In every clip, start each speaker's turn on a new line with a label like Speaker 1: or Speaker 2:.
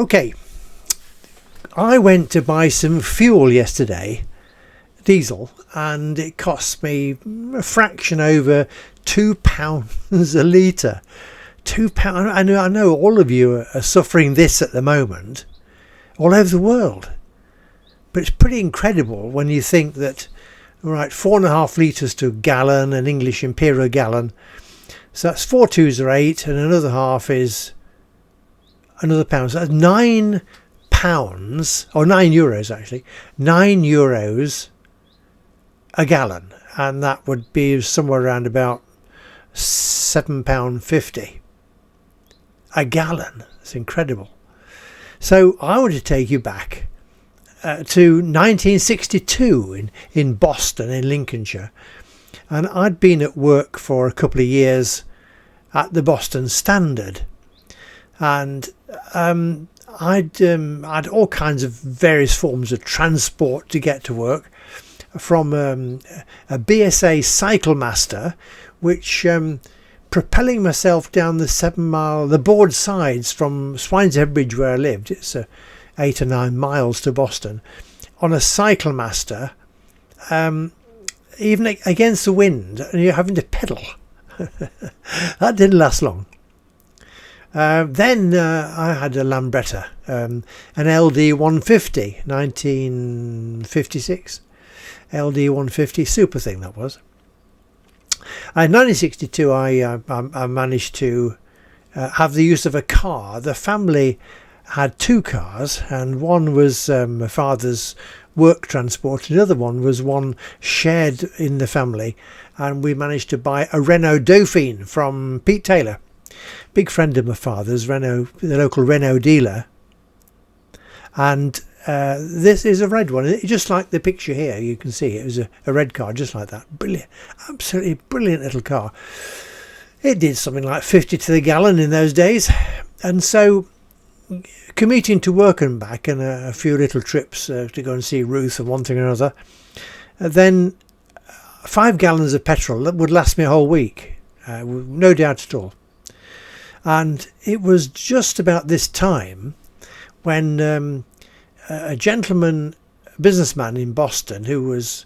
Speaker 1: Okay, I went to buy some fuel yesterday, diesel, and it cost me a fraction over £2 a litre. £2. I know all of you are suffering this at the moment, all over the world. But it's pretty incredible when you think that, right, 4.5 litres to a gallon, an English imperial gallon. So that's 4 twos are 8, and another half is another pound. So that's £9, or €9 actually, €9 a gallon, and that would be somewhere around about £7.50 a gallon. It's incredible. So I want to take you back to 1962 in Boston, in Lincolnshire, and I'd been at work for a couple of years at the Boston Standard, and I'd all kinds of various forms of transport to get to work, from a BSA Cycle Master, which propelling myself down the 7-mile, the board sides from Swineshead Bridge where I lived, it's 8 or 9 miles to Boston, on a Cycle Master, even against the wind, and you're having to pedal. That didn't last long. Then I had a Lambretta, an LD 150, 1956, LD 150, super thing that was. In 1962 I managed to have the use of a car. The family had 2 cars, and one was my father's work transport, and the other one was one shared in the family, and we managed to buy a Renault Dauphine from Pete Taylor, big friend of my father's, Renault, the local Renault dealer. And this is a red one, just like the picture here. You can see it was a red car, just like that. Brilliant, absolutely brilliant little car. It did something like 50 to the gallon in those days, and so commuting to work and back, and a few little trips to go and see Ruth and one thing or another, then 5 gallons of petrol that would last me a whole week, no doubt at all. And it was just about this time when a gentleman, businessman in Boston, who was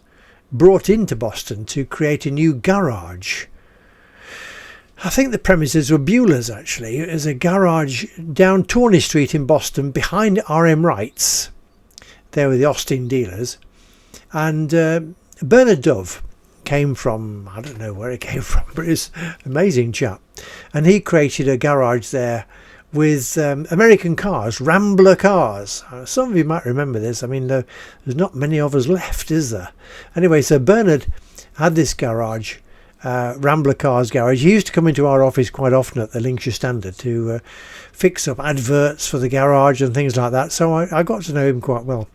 Speaker 1: brought into Boston to create a new garage. I think the premises were Beulah's actually. It was a garage down Tawney Street in Boston behind RM Wright's. There were the Austin dealers. And Bernard Dove came from, I don't know where he came from, but he's an amazing chap. And he created a garage there with American cars, Rambler cars. Some of you might remember this. I mean, there's not many of us left, is there? Anyway, so Bernard had this garage, Rambler Cars garage. He used to come into our office quite often at the Lincolnshire Standard to fix up adverts for the garage and things like that. So I got to know him quite well.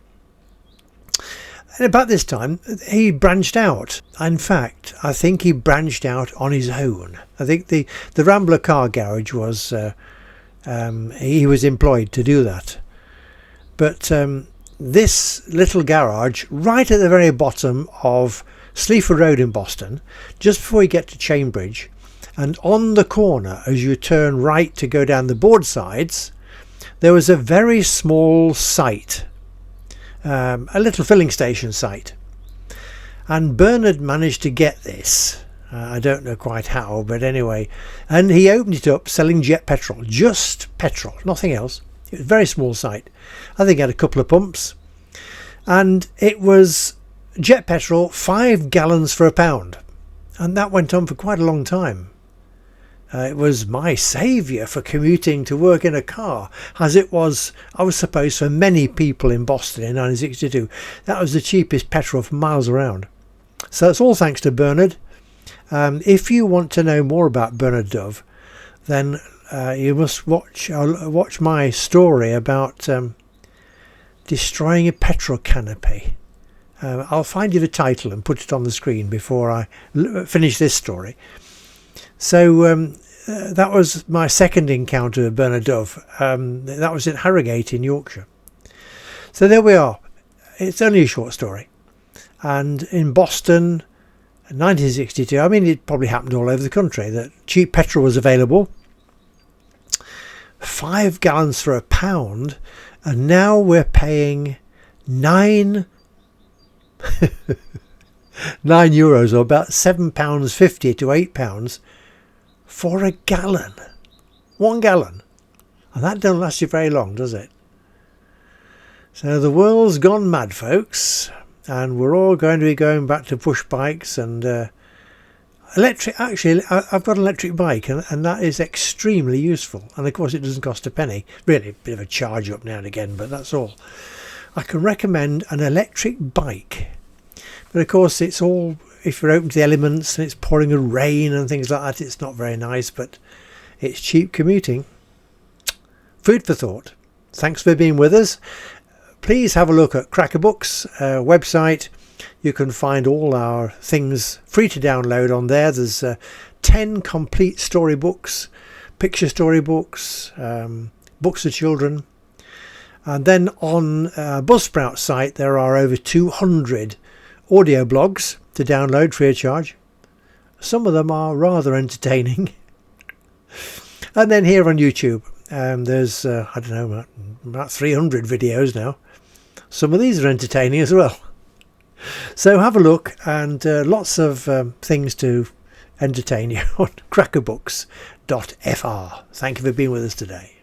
Speaker 1: And about this time, he branched out. In fact, I think he branched out on his own. I think the Rambler Car garage was, he was employed to do that. But this little garage, right at the very bottom of Sleaford Road in Boston, just before you get to Cambridge, and on the corner as you turn right to go down the board sides, there was a very small site, a little filling station site. And Bernard managed to get this, I don't know quite how, but anyway, and he opened it up selling jet petrol, just petrol, nothing else. It was a very small site. I think it had a couple of pumps, and it was jet petrol, 5 gallons for £1, and that went on for quite a long time. It was my saviour for commuting to work in a car, as it was, I was supposed, for many people in Boston in 1962. That was the cheapest petrol for miles around. So it's all thanks to Bernard. If you want to know more about Bernard Dove, then you must watch my story about destroying a petrol canopy. I'll find you the title and put it on the screen before I finish this story. So that was my second encounter with Bernard Dove. That was at Harrogate in Yorkshire. So there we are. It's only a short story. And in Boston, 1962, I mean, it probably happened all over the country, that cheap petrol was available 5 gallons for £1, and now we're paying €9 €9, or about £7.50 to £8 for a gallon. 1 gallon. And that don't last you very long, does it? So the world's gone mad, folks, and we're all going to be going back to push bikes and electric. Actually, I've got an electric bike, and that is extremely useful. And of course, it doesn't cost a penny. Really, a bit of a charge up now and again, but that's all. I can recommend an electric bike. But of course, it's all, if you're open to the elements and it's pouring a rain and things like that, it's not very nice, but it's cheap commuting. Food for thought. Thanks for being with us. Please have a look at Crackerbooks website. You can find all our things free to download on there. There's 10 complete storybooks, picture storybooks, books for children. And then on Buzzsprout site, there are over 200 audio blogs to download free of charge. Some of them are rather entertaining. And then here on YouTube, there's, I don't know, about 300 videos now. Some of these are entertaining as well. So have a look, and lots of things to entertain you on crackerbooks.fr. Thank you for being with us today.